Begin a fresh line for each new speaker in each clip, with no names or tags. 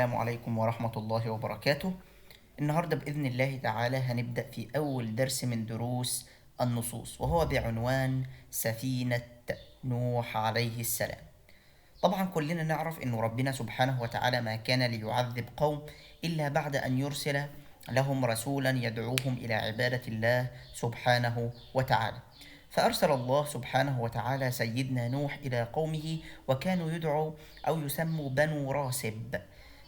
السلام عليكم ورحمة الله وبركاته. النهاردة بإذن الله تعالى هنبدأ في أول درس من دروس النصوص، وهو بعنوان سفينة نوح عليه السلام. طبعا كلنا نعرف أن ربنا سبحانه وتعالى ما كان ليعذب قوم إلا بعد أن يرسل لهم رسولا يدعوهم إلى عبادة الله سبحانه وتعالى. فأرسل الله سبحانه وتعالى سيدنا نوح إلى قومه، وكانوا يدعوا أو يسموا بنو راسب.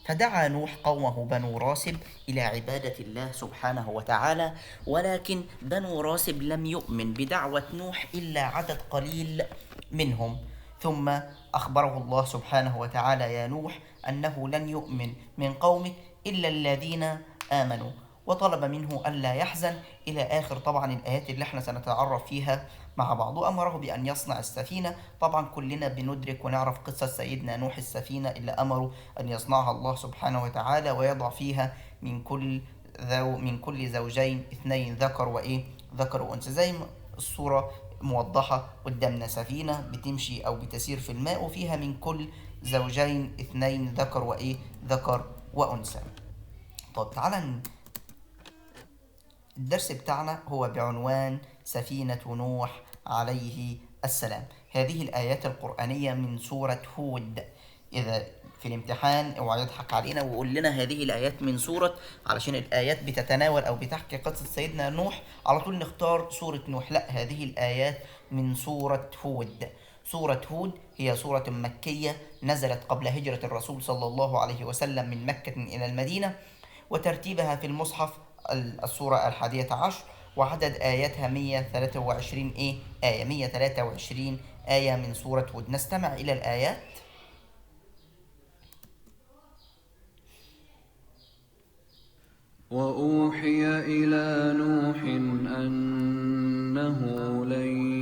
فدعا نوح قومه بنو راسب إلى عبادة الله سبحانه وتعالى، ولكن بنو راسب لم يؤمن بدعوة نوح إلا عدد قليل منهم. ثم أخبره الله سبحانه وتعالى: يا نوح أنه لن يؤمن من قومك إلا الذين آمنوا، وطلب منه ألا يحزن إلى آخر طبعا الآيات اللي احنا سنتعرف فيها مع بعض. وأمره بأن يصنع السفينة. طبعا كلنا بندرك ونعرف قصة سيدنا نوح، السفينة اللي أمره أن يصنعها الله سبحانه وتعالى، ويضع فيها من كل زوجين اثنين، ذكر وأنثى، زي ما الصورة موضحة قدامنا. سفينة بتمشي أو بتسير في الماء، وفيها من كل زوجين اثنين، ذكر وأنثى. طب تعالى، الدرس بتاعنا هو بعنوان سفينة نوح عليه السلام. هذه الآيات القرآنية من سورة هود. إذا في الامتحان اوعى يضحك علينا ويقول لنا هذه الآيات من سورة، علشان الآيات بتتناول أو بتحكي قصة سيدنا نوح، على طول نختار سورة نوح. لا، هذه الآيات من سورة هود. سورة هود هي سورة مكية نزلت قبل هجرة الرسول صلى الله عليه وسلم من مكة إلى المدينة، وترتيبها في المصحف السورة 11، وعدد آياتها 123 آية، 123 آية من سورة هود. نستمع إلى الآيات.
وأوحي إلى نوح أنه لن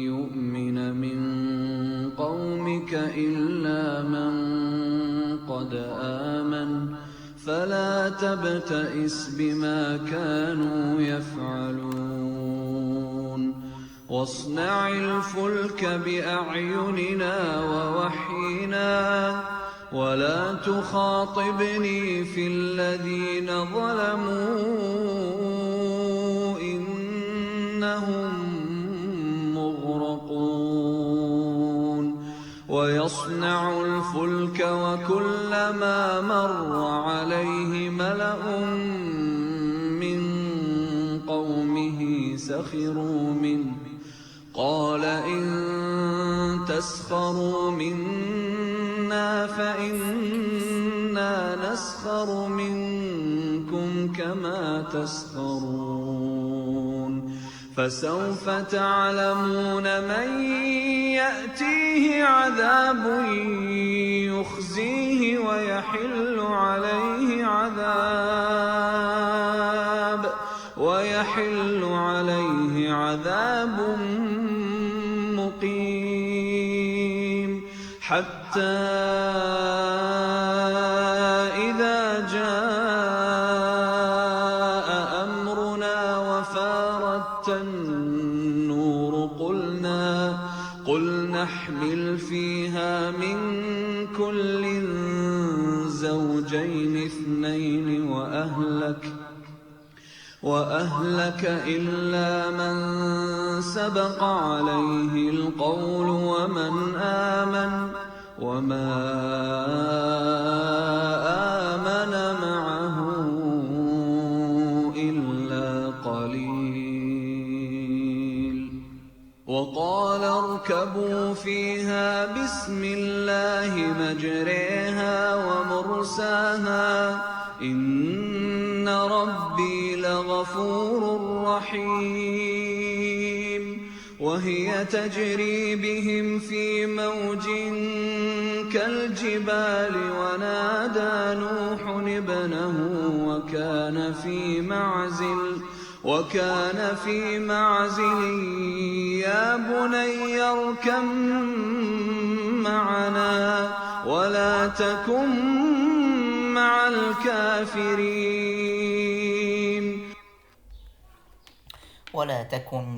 يؤمن من قومك إلا من قد آمن فلا تبتئس بما كانوا يفعلون واصنع الفلك بأعيننا ووحينا ولا تخاطبني في الذين ظلموا إنهم مغرقون ويصنع الفلك وكلما مر عليه ملأ من قومه سخروا منه قال إن تسخروا منا فإنا نسخر منكم كما تسخرون فسوف تعلمون من يأتيه عذاب يخزيه ويحل عليه عذاب مقيم حتى إذا جاء أمرنا وفارت النور قل نحمل فيها من كل زوجين اثنين وأهلك إلا من سبق عليه القول ومن آمن وما آمن معه إلا قليل وقال اركبوا فيها بسم الله مجريها ومرساها إن ربي لغفور رحيم وهي تجري بهم في موج كالجبال ونادى نوح ابنه وكان في معزل يا بني اركب معنا ولا تكن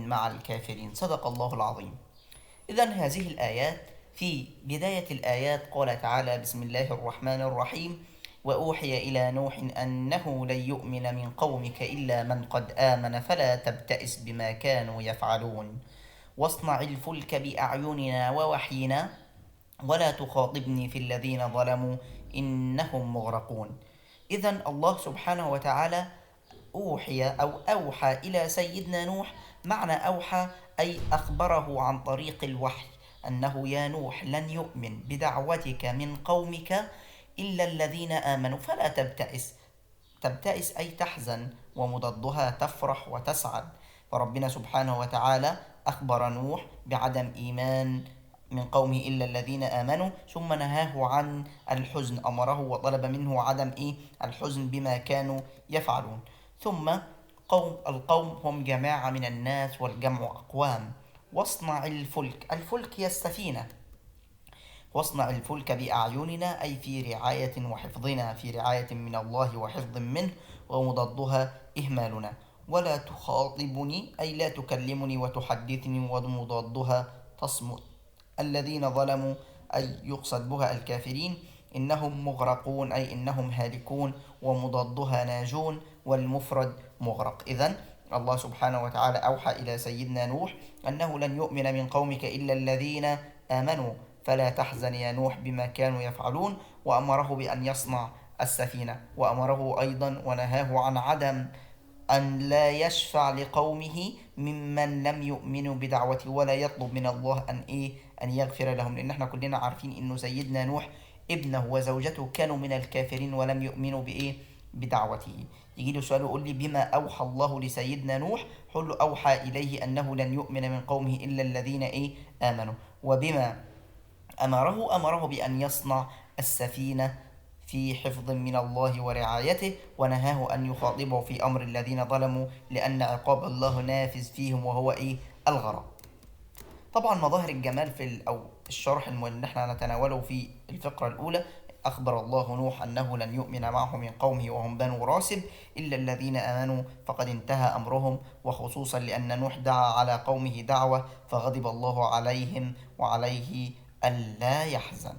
مع
الكافرين. صدق الله العظيم. إذن هذه الآيات، في بداية الآيات قال تعالى: بسم الله الرحمن الرحيم، وأوحي إلى نوح أنه لن يؤمن من قومك إلا من قد آمن فلا تبتئس بما كانوا يفعلون واصنع الفلك بأعيننا ووحينا ولا تخاطبني في الذين ظلموا إنهم مغرقون. إذن الله سبحانه وتعالى أوحي أو أوحى إلى سيدنا نوح. معنى أوحى أي أخبره عن طريق الوحي أنه يا نوح لن يؤمن بدعوتك من قومك إلا الذين آمنوا فلا تبتئس. تبتئس أي تحزن، ومضادها تفرح وتسعد. فربنا سبحانه وتعالى أخبر نوح بعدم إيمان من قومه إلا الذين آمنوا، ثم نهاه عن الحزن، أمره وطلب منه عدم الحزن بما كانوا يفعلون. ثم القوم هم جماعة من الناس، والجمع أقوام. واصنع الفلك، الفلك هي السفينة. واصنع الفلك بأعيننا أي في رعاية وحفظنا، في رعاية من الله وحفظ منه، ومضادها إهمالنا. ولا تخاطبني أي لا تكلمني وتحدثني، ومضادها تصمت. الذين ظلموا أي يقصد بها الكافرين. إنهم مغرقون أي إنهم هالكون، ومضادها ناجون، والمفرد مغرق. إذن الله سبحانه وتعالى أوحى إلى سيدنا نوح أنه لن يؤمن من قومك إلا الذين آمنوا فلا تحزن يا نوح بما كانوا يفعلون، وأمره بأن يصنع السفينة. وأمره أيضا ونهاه عن عدم أن لا يشفع لقومه ممن لم يؤمنوا بدعوته، ولا يطلب من الله أن يغفر لهم، لأن احنا كلنا عارفين أنه سيدنا نوح ابنه وزوجته كانوا من الكافرين ولم يؤمنوا بدعوته. يجي له سؤال يقول لي بما أوحى الله لسيدنا نوح؟ قل له أوحى إليه أنه لن يؤمن من قومه إلا الذين آمنوا. وبما أمره بأن يصنع السفينة في حفظ من الله ورعايته، ونهاه أن يخاطبه في أمر الذين ظلموا، لأن عقاب الله نافذ فيهم وهو الغرق. طبعا مظاهر الجمال أو الشرح اللي احنا نتناوله في الفقرة الأولى، أخبر الله نوح أنه لن يؤمن معه من قومه وهم بنو راسب إلا الذين آمنوا فقد انتهى أمرهم، وخصوصا لأن نوح دعا على قومه دعوة فغضب الله عليهم وعليه ألا يحزن.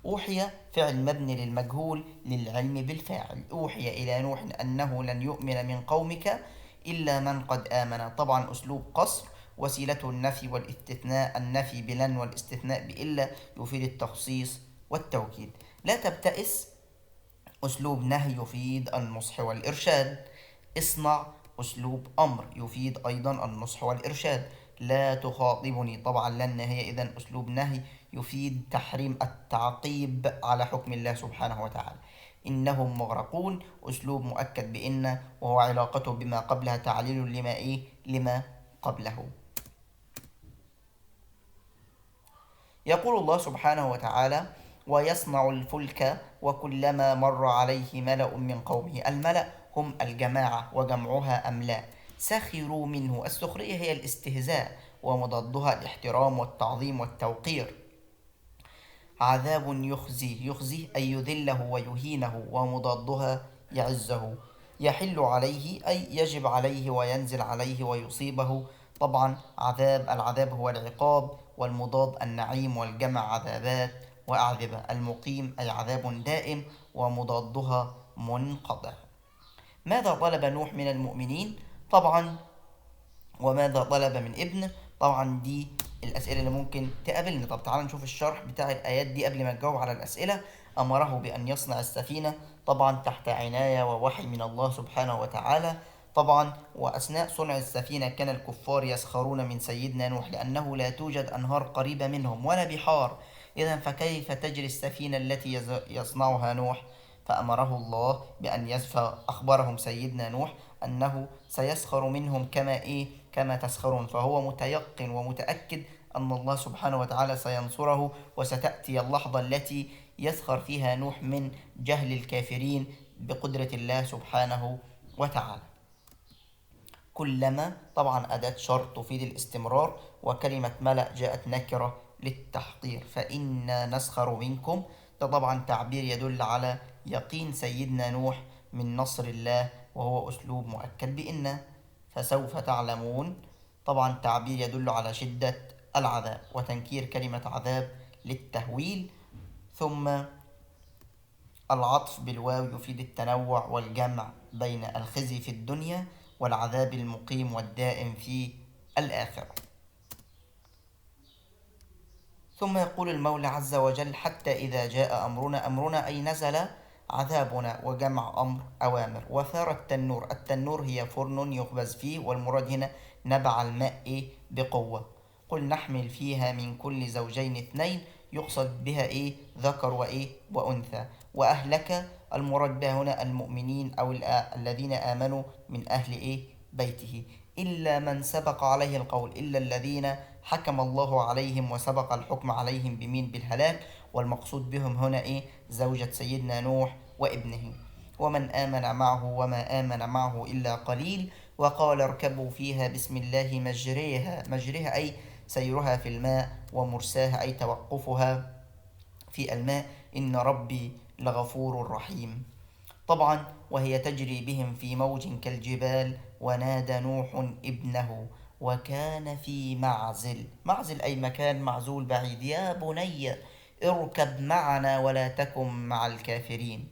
أوحي فعل مبني للمجهول للعلم بالفاعل. أوحي إلى نوح أنه لن يؤمن من قومك إلا من قد آمن. طبعا أسلوب قصر، وسيلته النفي والاستثناء، النفي بلن والاستثناء بإلا يفيد التخصيص والتوكيد. لا تبتئس أسلوب نهي يفيد النصح والإرشاد. اصنع أسلوب أمر يفيد أيضا النصح والإرشاد. لا تخاطبني، طبعا لن هي إذن أسلوب نهي يفيد تحريم التعقيب على حكم الله سبحانه وتعالى. إنهم مغرقون أسلوب مؤكد بإن، وهو علاقته بما قبلها تعليل لما قبله. يقول الله سبحانه وتعالى ويصنع الفلك وكلما مر عليه ملأ من قومه. الملأ هم الجماعة وجمعها أملاء. سخروا منه، السخرية هي الاستهزاء، ومضادها الاحترام والتعظيم والتوقير. عذاب يخزيه أي يذله ويهينه، ومضادها يعزه. يحل عليه أي يجب عليه وينزل عليه ويصيبه. طبعا العذاب هو العقاب، والمضاد النعيم، والجمع عذابات وأعذبة. المقيم أي عذاب دائم، ومضادها منقطع. ماذا طلب نوح من المؤمنين؟ طبعا وماذا طلب من ابنه؟ طبعا دي الأسئلة اللي ممكن تقابلنا. طب تعالى نشوف الشرح بتاع الآيات دي قبل ما نجاوب على الأسئلة. أمره بأن يصنع السفينة، طبعا تحت عناية ووحي من الله سبحانه وتعالى. طبعا وأثناء صنع السفينة كان الكفار يسخرون من سيدنا نوح، لأنه لا توجد أنهار قريبة منهم ولا بحار. إذا فكيف تجري السفينة التي يصنعها نوح؟ فأمره الله بأن أخبرهم سيدنا نوح أنه سيسخر منهم كما تسخرون. فهو متيقن ومتأكد أن الله سبحانه وتعالى سينصره، وستأتي اللحظة التي يسخر فيها نوح من جهل الكافرين بقدرة الله سبحانه وتعالى. كلما طبعا أداة شرط تفيد الاستمرار، وكلمة ملأ جاءت نكرة للتحقير. فإنا نسخر منكم، ده طبعا تعبير يدل على يقين سيدنا نوح من نصر الله، وهو أسلوب مؤكد بإن. فسوف تعلمون، طبعا تعبير يدل على شدة العذاب، وتنكير كلمة عذاب للتهويل. ثم العطف بالواو يفيد التنوع والجمع بين الخزي في الدنيا والعذاب المقيم والدائم في الآخرة. ثم يقول المولى عز وجل: حتى إذا جاء أمرنا، أمرنا أي نزل عذابنا، وجمع أمر أوامر. وثار التنور، التنور هي فرن يخبز فيه، والمراد هنا نبع الماء بقوة. قل نحمل فيها من كل زوجين اثنين، يقصد بها ذكر وأنثى. وأهلك المراد بها هنا المؤمنين أو الذين آمنوا من أهل بيته، إلا من سبق عليه القول، إلا الذين حكم الله عليهم وسبق الحكم عليهم بالهلاك. والمقصود بهم هنا زوجة سيدنا نوح وابنه. ومن آمن معه وما آمن معه إلا قليل. وقال اركبوا فيها بسم الله مجريها، مجريها أي سيرها في الماء، ومرساها أي توقفها في الماء، إن ربي لغفور رحيم. طبعا وهي تجري بهم في موج كالجبال. ونادى نوح ابنه وكان في معزل، معزل أي مكان معزول بعيد، يا بني اركب معنا ولا تكن مع الكافرين.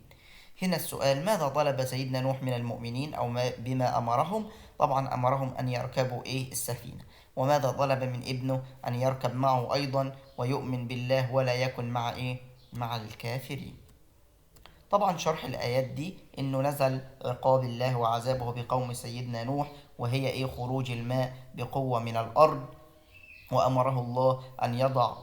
هنا السؤال: ماذا طلب سيدنا نوح من المؤمنين أو بما أمرهم؟ طبعا أمرهم أن يركبوا السفينة. وماذا طلب من ابنه؟ أن يركب معه أيضا ويؤمن بالله ولا يكن مع الكافرين. طبعا شرح الآيات دي إنه نزل عقاب الله وعذابه بقوم سيدنا نوح، وهي خروج الماء بقوة من الأرض. وأمره الله أن يضع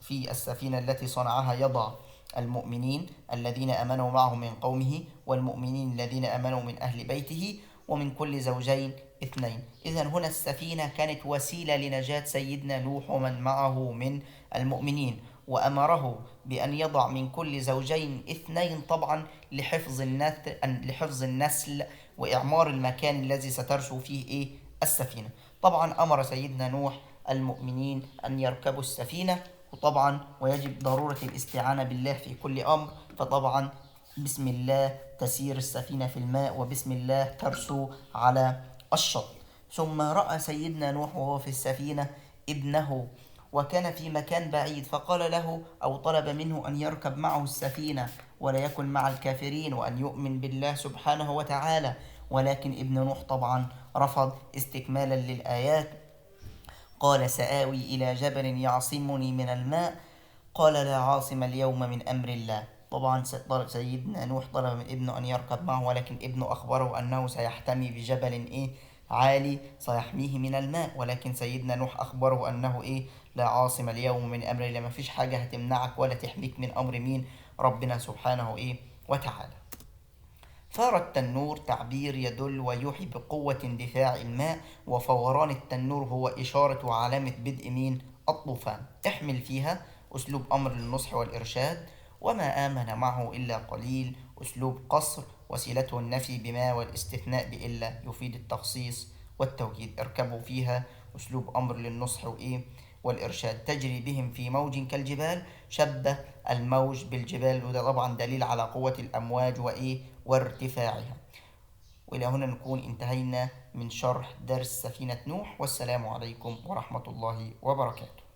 في السفينة التي صنعها يضع المؤمنين الذين آمنوا معه من قومه، والمؤمنين الذين آمنوا من أهل بيته، ومن كل زوجين اثنين. إذن هنا السفينة كانت وسيلة لنجاة سيدنا نوح ومن معه من المؤمنين. وأمره بأن يضع من كل زوجين اثنين، طبعا لحفظ النسل وإعمار المكان الذي سترسو فيه السفينة. طبعا أمر سيدنا نوح المؤمنين أن يركبوا السفينة، وطبعا ويجب ضرورة الاستعانة بالله في كل أمر. فطبعا بسم الله تسير السفينة في الماء، وبسم الله ترسو على الشط. ثم رأى سيدنا نوح وهو في السفينة ابنه، وكان في مكان بعيد، فقال له أو طلب منه أن يركب معه السفينة ولا يكن مع الكافرين، وأن يؤمن بالله سبحانه وتعالى. ولكن ابن نوح طبعا رفض استكمالا للآيات. قال سآوي إلى جبل يعصمني من الماء، قال لا عاصم اليوم من أمر الله. طبعا سيدنا نوح طلب من ابنه أن يركب معه، ولكن ابنه أخبره أنه سيحتمي بجبل عالي سيحميه من الماء. ولكن سيدنا نوح أخبره أنه لا عاصم اليوم من أمر الله، ما فيش حاجة هتمنعك ولا تحميك من أمر مين؟ ربنا سبحانه وتعالى. ثار التنور تعبير يدل ويوحي بقوة اندفاع الماء، وفوران التنور هو إشارة وعلامة بدء الطوفان. احمل فيها أسلوب أمر للنصح والإرشاد. وما آمن معه إلا قليل أسلوب قصر، وسيلته النفي بما والاستثناء بإلا يفيد التخصيص والتوكيد. اركبوا فيها أسلوب أمر للنصح والإرشاد. تجري بهم في موج كالجبال، شبه الموج بالجبال، وده طبعا دليل على قوة الأمواج وارتفاعها. وإلى هنا نكون انتهينا من شرح درس سفينة نوح، والسلام عليكم ورحمة الله وبركاته.